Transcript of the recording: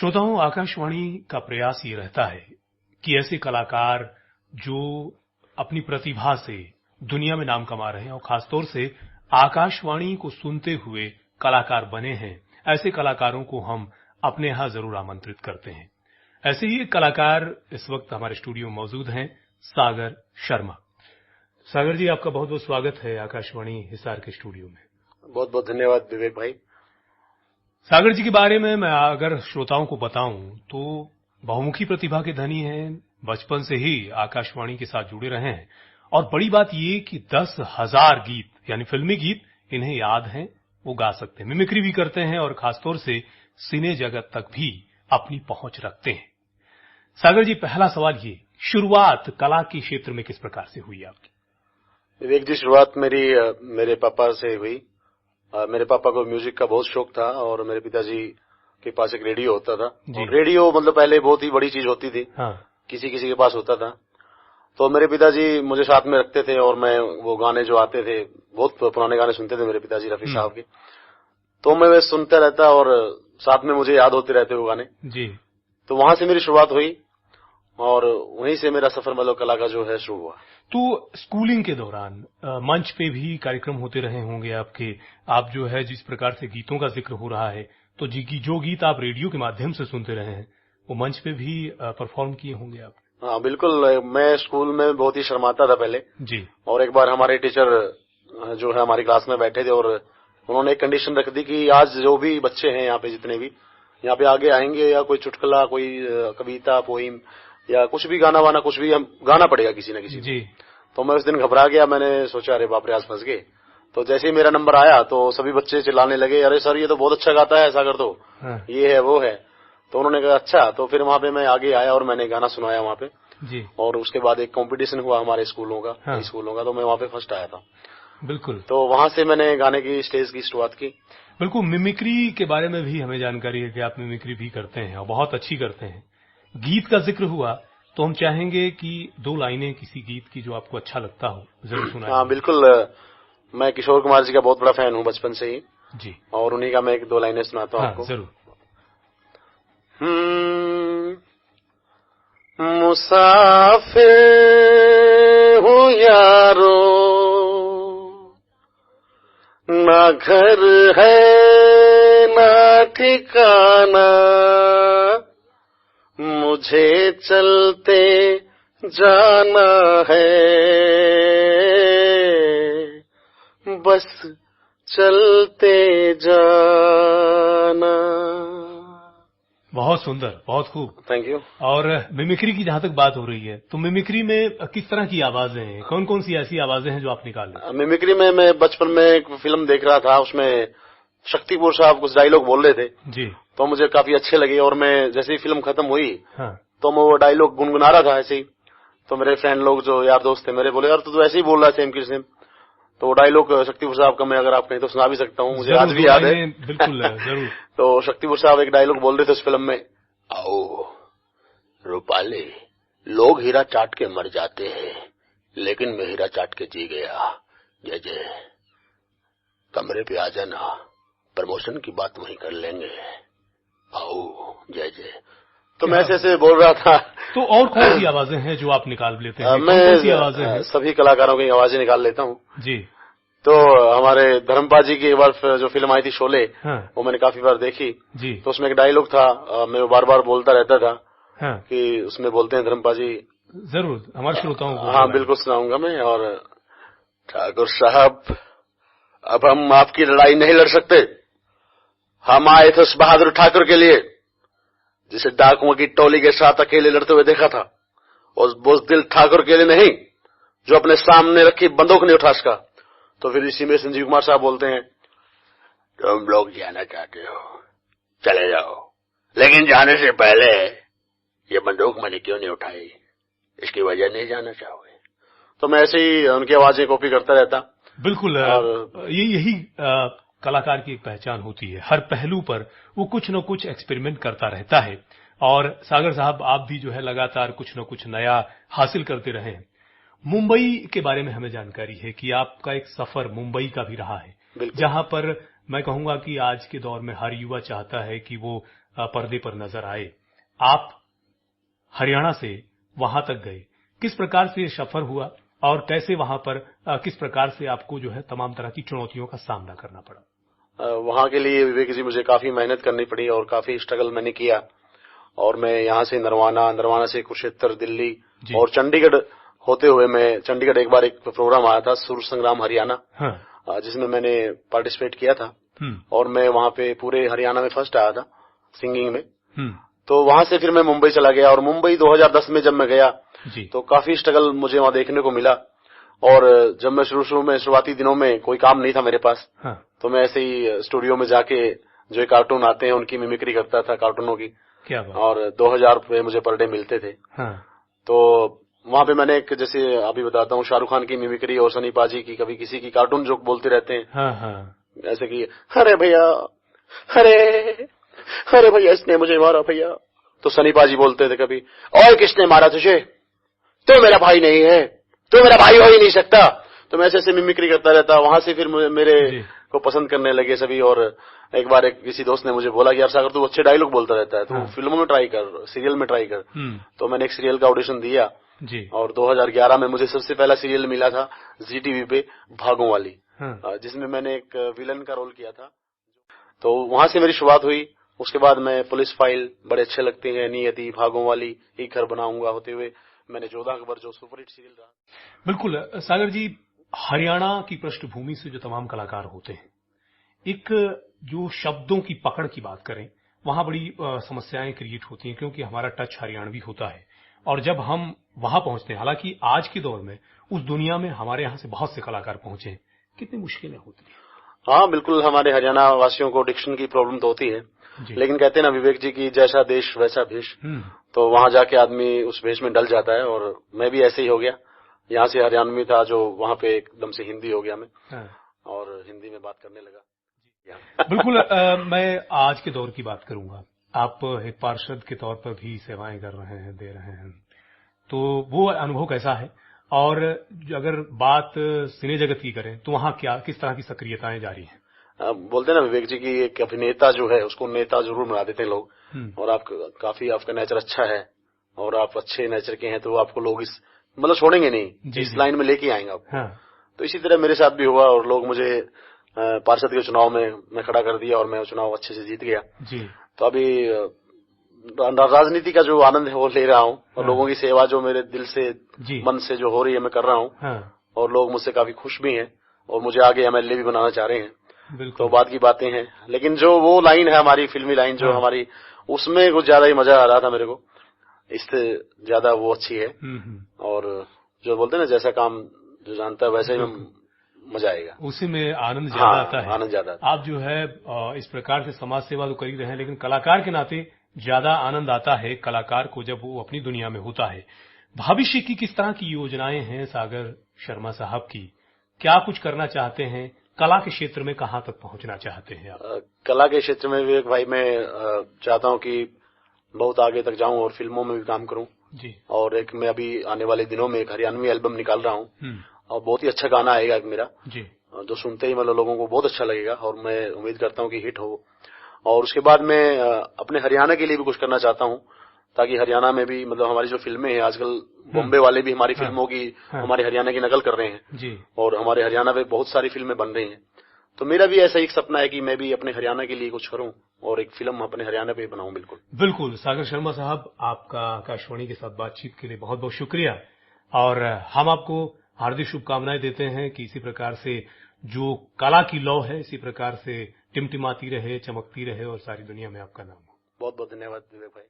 श्रोताओं, आकाशवाणी का प्रयास ये रहता है कि ऐसे कलाकार जो अपनी प्रतिभा से दुनिया में नाम कमा रहे हैं और खासतौर से आकाशवाणी को सुनते हुए कलाकार बने हैं, ऐसे कलाकारों को हम अपने यहां जरूर आमंत्रित करते हैं। ऐसे ही एक कलाकार इस वक्त हमारे स्टूडियो में मौजूद हैं, सागर शर्मा। सागर जी, आपका बहुत बहुत स्वागत है आकाशवाणी हिसार के स्टूडियो में। बहुत बहुत धन्यवाद विवेक भाई। सागर जी के बारे में मैं अगर श्रोताओं को बताऊं तो बहुमुखी प्रतिभा के धनी हैं, बचपन से ही आकाशवाणी के साथ जुड़े रहे हैं और बड़ी बात ये कि 10,000 गीत यानी फिल्मी गीत इन्हें याद हैं, वो गा सकते हैं, मिमिक्री भी करते हैं और खासतौर से सिने जगत तक भी अपनी पहुंच रखते हैं। सागर जी, पहला सवाल ये, शुरुआत कला के क्षेत्र में किस प्रकार से हुई आपकी? विवेक जी, शुरुआत मेरे पापा से हुई। मेरे पापा को म्यूजिक का बहुत शौक था और मेरे पिताजी के पास एक रेडियो होता था। और रेडियो मतलब पहले बहुत ही बड़ी चीज होती थी। हाँ। किसी किसी के पास होता था। तो मेरे पिताजी मुझे साथ में रखते थे और मैं वो गाने जो आते थे, बहुत पुराने गाने सुनते थे मेरे पिताजी, रफी साहब के, तो मैं सुनता रहता और साथ में मुझे याद होते रहते वो गाने जी। तो वहां से मेरी शुरुआत हुई और वहीं से मेरा सफर मतलब कला का जो है शुरू हुआ। तो स्कूलिंग के दौरान मंच पे भी कार्यक्रम होते रहे होंगे आपके। आप जो है जिस प्रकार से गीतों का जिक्र हो रहा है, तो जो गीत आप रेडियो के माध्यम से सुनते रहे हैं वो मंच पे भी परफॉर्म किए होंगे आप। हाँ बिल्कुल। मैं स्कूल में बहुत ही शर्माता था पहले जी। और एक बार हमारे टीचर जो है हमारी क्लास में बैठे थे और उन्होंने एक कंडीशन रख दी कि आज जो भी बच्चे हैं यहाँ पे, जितने भी यहाँ पे आगे आएंगे, या कोई चुटकुला, कोई कविता, पोइम या कुछ भी गाना वाना, कुछ भी हम गाना पड़ेगा किसी न किसी जी। तो मैं उस दिन घबरा गया। मैंने सोचा अरे बाप रे, आज फंस गए। तो जैसे ही मेरा नंबर आया तो सभी बच्चे चिल्लाने लगे, अरे सर ये तो बहुत अच्छा गाता है सागर, तो हाँ। ये है वो है। तो उन्होंने कहा अच्छा। तो फिर वहां पे मैं आगे आया और मैंने गाना सुनाया वहां पे जी। और उसके बाद एक कंपटीशन हुआ हमारे स्कूलों का हाँ। स्कूलों का, तो मैं वहां पे फर्स्ट आया था। बिल्कुल। तो वहां से मैंने गाने की स्टेज की शुरुआत की। बिल्कुल। मिमिक्री के बारे में भी हमें जानकारी है कि आप मिमिक्री भी करते हैं और बहुत अच्छी करते हैं। गीत का जिक्र हुआ तो हम चाहेंगे कि 2 लाइनें किसी गीत की जो आपको अच्छा लगता हो जरूर सुनाएं। हाँ बिल्कुल। मैं किशोर कुमार जी का बहुत बड़ा फैन हूँ बचपन से ही जी। और उन्हीं का मैं 1-2 लाइनें सुनाता हूँ आपको। जरूर। मुसाफिर हूँ यारो, ना घर है ना ठिकाना, मुझे चलते जाना है, बस चलते जाना। बहुत सुंदर, बहुत खूब। Thank you. और मिमिक्री की जहां तक बात हो रही है तो मिमिक्री में किस तरह की आवाजें हैं, कौन कौन सी ऐसी आवाजें हैं जो आप निकालें? मिमिक्री में मैं बचपन में एक फिल्म देख रहा था, उसमें शक्तिपुर साहब कुछ डायलॉग बोल रहे थे जी। तो मुझे काफी अच्छे लगे और मैं जैसे ही फिल्म खत्म हुई हाँ। तो मैं वो डायलॉग गुनगुना रहा था ऐसे ही। तो मेरे फ्रेंड लोग जो यार दोस्त थे मेरे, बोले यार तू ऐसे ही बोल रहा है सेम की सेम। तो डायलॉग शक्तिपुर साहब का मैं अगर आप कहें तो सुना भी सकता हूँ, मुझे आज भी याद है। बिल्कुल जरूर। तो शक्तिपुर साहब एक डायलॉग बोल रहे थे उस फिल्म में, आओ रूपाली, लोग हीरा चाट के मर जाते हैं लेकिन मैं हीरा चाट के जी गया। जय जय, कमरे पे आ जाना, प्रमोशन की बात वहीं कर लेंगे। आओ जय जय। तो मैं ऐसे बोल रहा था। तो और कौन सी आवाजें हैं जो आप निकाल लेते हैं? मैं सभी कलाकारों की आवाजें निकाल लेता हूँ जी। तो हमारे धर्मपा जी की एक बार जो फिल्म आई थी शोले हाँ। वो मैंने काफी बार देखी जी। तो उसमें एक डायलॉग था, मैं वो बार बार बोलता रहता था हाँ। कि उसमें बोलते हैं धर्मपा जी। जरूर हमारे श्रोताओं को। हाँ बिल्कुल सुनाऊंगा मैं। और ठाकुर साहब, अब हम आपकी लड़ाई नहीं लड़ सकते। हम आए थे उस बहादुर ठाकुर के लिए जिसे डाकुओं की टोली के साथ अकेले लड़ते हुए देखा था, और बुज़दिल ठाकुर के लिए नहीं जो अपने सामने रखी बंदूक नहीं उठा सका। तो फिर इसी में संजीव कुमार साहब बोलते हैं, तुम लोग जाना चाहते हो चले जाओ, लेकिन जाने से पहले ये बंदूक मैंने क्यों नहीं उठाई, इसकी वजह नहीं जानना चाहोगे? तो मैं ऐसे ही उनकी आवाजें कॉपी करता रहता। बिल्कुल। और यही कलाकार की एक पहचान होती है, हर पहलू पर वो कुछ न कुछ एक्सपेरिमेंट करता रहता है। और सागर साहब, आप भी जो है लगातार कुछ न कुछ नया हासिल करते रहे हैं। मुंबई के बारे में हमें जानकारी है कि आपका एक सफर मुंबई का भी रहा है, जहां पर मैं कहूंगा कि आज के दौर में हर युवा चाहता है कि वो पर्दे पर नजर आए। आप हरियाणा से वहां तक गए, किस प्रकार से सफर हुआ और कैसे वहां पर किस प्रकार से आपको जो है तमाम तरह की चुनौतियों का सामना करना पड़ा? वहां के लिए विवेक जी मुझे काफी मेहनत करनी पड़ी और काफी स्ट्रगल मैंने किया। और मैं यहाँ से नरवाना से कुरुक्षेत्र, दिल्ली और चंडीगढ़ होते हुए मैं चंडीगढ़ एक बार एक प्रोग्राम आया था सुर संग्राम हरियाणा, जिसमें मैंने पार्टिसिपेट किया था और मैं वहां पे पूरे हरियाणा में फर्स्ट आया था सिंगिंग में। तो वहां से फिर मैं मुंबई चला गया और मुंबई 2010 में जब मैं गया तो काफी स्ट्रगल मुझे वहां देखने को मिला। और जब मैं शुरुआती दिनों में कोई काम नहीं था मेरे पास, तो मैं ऐसे ही स्टूडियो में जाके जो कार्टून आते हैं उनकी मिमिक्री करता था, कार्टूनों की। क्या बात? और 2000 रुपए मुझे पर डे मिलते थे। तो वहां पे मैंने एक, जैसे अभी बताता हूँ, शाहरुख खान की मिमिक्री और सनी पाजी की, कभी किसी की कार्टून जोक बोलते रहते हैं। ऐसे कि अरे भैया, अरे भैया इसने मुझे मारा भैया, तो सनी पाजी बोलते थे कभी, और किसने मारा तुझे, तो मेरा भाई नहीं है, तो मेरा भाई हो ही नहीं सकता। तो मैं ऐसे मिमिक्री करता रहता। वहां से फिर मेरे को पसंद करने लगे सभी। और एक बार किसी दोस्त ने मुझे बोला कि यार सागर तू अच्छे डायलॉग बोलता रहता है, तो फिल्मों में ट्राई कर, सीरियल में ट्राई कर। तो मैंने एक सीरियल का ऑडिशन दिया और 2011 में मुझे सबसे पहला सीरियल मिला था जी टीवी पे, भागों वाली, जिसमें मैंने एक विलन का रोल किया था। तो वहां से मेरी शुरुआत हुई। उसके बाद मैं पुलिस फाइल, बड़े अच्छे लगते हैं, नियति, भागों वाली, एक घर बनाऊंगा होते हुए मैंने 14 अकबर जो सुपरहिट सीरियल रहा। बिल्कुल सागर जी, हरियाणा की पृष्ठभूमि से जो तमाम कलाकार होते हैं, एक जो शब्दों की पकड़ की बात करें, वहां बड़ी समस्याएं क्रिएट होती हैं क्योंकि हमारा टच हरियाणवी होता है। और जब हम वहां पहुंचते हैं, हालांकि आज के दौर में उस दुनिया में हमारे यहां से बहुत से कलाकार पहुंचे हैं, कितनी मुश्किलें होती हैं? हाँ बिल्कुल, हमारे हरियाणा वासियों को डिक्शन की प्रॉब्लम तो होती है, लेकिन कहते हैं ना विवेक जी की जैसा देश वैसा भेष। तो वहां जाके आदमी उस भेष में डल जाता है। और मैं भी ऐसे ही हो गया। यहाँ से हरियाणवी था जो वहां पे एकदम से हिंदी हो गया मैं, और हिंदी में बात करने लगा। बिल्कुल मैं आज के दौर की बात करूंगा। आप एक पार्षद के तौर पर भी सेवाएं कर रहे हैं, दे रहे हैं, तो वो अनुभव कैसा है? और अगर बात सिने जगत की करें तो वहां किस तरह की सक्रियताएं जारी हैं? बोलते हैं ना विवेक जी की एक अभिनेता जो है उसको नेता जरूर बना देते हैं लोग। और आप काफी, आपका नेचर अच्छा है और आप अच्छे नेचर के हैं, तो आपको लोग मतलब छोड़ेंगे नहीं, इस लाइन में लेके आएंगे आपको। तो इसी तरह मेरे साथ भी हुआ और लोग मुझे पार्षद के चुनाव में मैं खड़ा कर दिया और मैं चुनाव अच्छे से जीत गया। तो अभी राजनीति का जो आनंद है वो ले रहा हूँ और लोगों की सेवा जो मेरे दिल से, मन से जो हो रही है मैं कर रहा हूँ। और लोग मुझसे काफी खुश भी हैं और मुझे आगे MLA भी बनाना चाह रहे हैं। तो बात की बातें हैं, लेकिन जो वो लाइन है हमारी फिल्मी लाइन जो हमारी, उसमें कुछ ज्यादा ही मजा आ रहा था मेरे को, इससे ज्यादा वो अच्छी है। और जो बोलते हैं ना, जैसा काम जो जानता है वैसे ही मजा आएगा, उसी में आनंद ज्यादा आता है। आनंद ज्यादा। आप जो है इस प्रकार से समाज सेवा तो कर ही रहे हैं, लेकिन कलाकार के नाते ज्यादा आनंद आता है कलाकार को जब वो अपनी दुनिया में होता है। भविष्य की किस तरह की योजनाएं हैं सागर शर्मा साहब की? क्या कुछ करना चाहते हैं? कला के क्षेत्र में कहां तक पहुंचना चाहते हैं आप? कला के क्षेत्र में विवेक भाई मैं चाहता हूं कि बहुत आगे तक जाऊं और फिल्मों में भी काम करूं। और एक मैं अभी आने वाले दिनों में एक हरियाणवी एल्बम निकाल रहा हूं और बहुत ही अच्छा गाना आएगा एक मेरा, जो सुनते ही मतलब लोगों को बहुत अच्छा लगेगा और मैं उम्मीद करता हूं कि हिट हो। और उसके बाद मैं अपने हरियाणा के लिए भी कुछ करना चाहता हूं, ताकि हरियाणा में भी मतलब हमारी जो फिल्में हैं, आजकल बॉम्बे वाले भी हमारी फिल्मों की हमारे हरियाणा की नकल कर रहे हैं और हमारे हरियाणा में बहुत सारी फिल्में बन रही हैं। तो मेरा भी ऐसा एक सपना है कि मैं भी अपने हरियाणा के लिए कुछ करूं और एक फिल्म अपने हरियाणा पे बनाऊं। बिल्कुल बिल्कुल। सागर शर्मा साहब, आपका आकाशवाणी के साथ बातचीत के लिए बहुत बहुत शुक्रिया और हम आपको हार्दिक शुभकामनाएं देते हैं कि इसी प्रकार से जो कला की लौ है इसी प्रकार से टिमटिमाती रहे, चमकती रहे और सारी दुनिया में आपका नाम हो। बहुत बहुत धन्यवाद विवेक भाई।